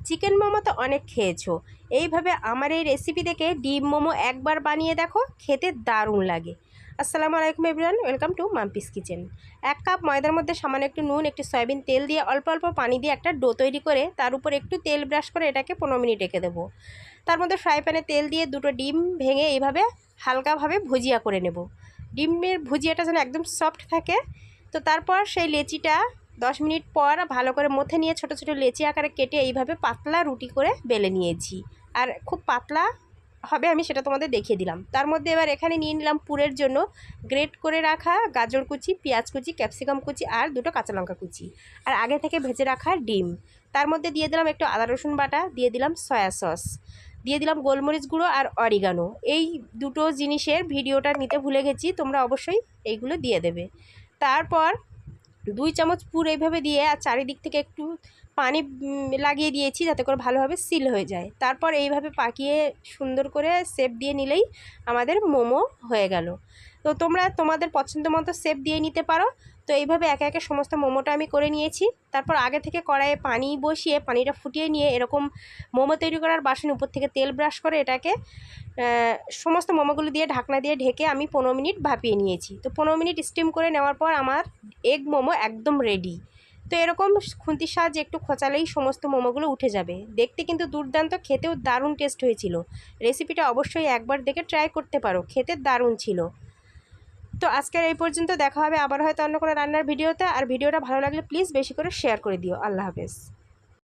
Chicken momo তো অনেক খেয়েছো, এইভাবে আমার এই রেসিপি দেখে ডিম মোমো একবার বানিয়ে দেখো, খেতে দারুণ লাগে। আসসালামু আলাইকুম everyone, welcome to Mampi's kitchen. 1 cup ময়দার মধ্যে সামান্য একটু নুন, একটু সয়াবিন তেল দিয়ে অল্প অল্প পানি দিয়ে একটা ডো তৈরি করে তার উপর একটু তেল ব্রাশ করে এটাকে 15 মিনিট রেখে দেবো। তার মধ্যে ফ্রাই প্যানে তেল দিয়ে 2টো ডিম ভেঙে এইভাবে হালকাভাবে ভুজিয়া করে নেব। ডিমের ভুজিয়াটা যেন একদম সফট থাকে। তো তারপর সেই লেচিটা 10 মিনিট পর ভালো করে মথে নিয়ে ছোট ছোট লেচি আকারে কেটে এইভাবে পাতলা রুটি করে বেলে নিয়েছি। আর খুব পাতলা হবে আমি সেটা তোমাদের দেখিয়ে দিলাম। তার মধ্যে এবার এখানে নিয়ে নিলাম পুরের জন্য গ্রেট করে রাখা গাজর কুচি, পেঁয়াজ কুচি, ক্যাপসিকাম কুচি আর 2টো কাঁচা লঙ্কা কুচি, আর আগে থেকে ভেজে রাখা ডিম। তার মধ্যে দিয়ে দিলাম একটু আদা রসুন বাটা, দিয়ে দিলাম সয়া সস, দিয়ে দিলাম গোলমরিচ গুঁড়ো আর অরিগানো। এই 2টো জিনিসের ভিডিওটা নিতে ভুলে গেছি, তোমরা অবশ্যই এইগুলো দিয়ে দেবে। তারপর 2 চামচ পুর এইভাবে দিয়ে আর চারিদিক থেকে একটু পানি লাগিয়ে দিয়েছি যাতে করে ভালোভাবে সিল হয়ে যায়। তারপর এইভাবে পাকিয়ে সুন্দর করে শেপ দিয়ে নিলেই আমাদের মোমো হয়ে গেল। তো তোমরা তোমাদের পছন্দ মতো শেপ দিয়ে নিতে পারো। তো এইভাবে একে একে সমস্ত মোমোটা আমি করে নিয়েছি। তারপর আগে থেকে কড়াইয়ে পানি বসিয়ে পানিটা ফুটিয়ে নিয়ে এরকম মোমো তৈরি করার বাসন উপর থেকে তেল ব্রাশ করে এটাকে সমস্ত মোমোগুলো দিয়ে ঢাকনা দিয়ে ঢেকে আমি 15 মিনিট ভাপিয়ে নিয়েছি। তো 15 মিনিট স্টিম করে নেওয়ার পর আমার এগ মোমো একদম রেডি। তো এরকম খুন্তির সাহায্যে একটু খোঁচালেই সমস্ত মোমোগুলো উঠে যাবে। দেখতে কিন্তু দুর্দান্ত, খেতেও দারুণ টেস্ট হয়েছিল। রেসিপিটা অবশ্যই একবার দেখে ট্রাই করতে পারো, খেতে দারুণ ছিল। তো আজকের এই পর্যন্ত, দেখা হবে আবার হয়তো অন্য কোনো রান্নার ভিডিওতে। আর ভিডিওটা ভালো লাগলে প্লিজ বেশি করে শেয়ার করে দিও। আল্লাহ হাফেজ।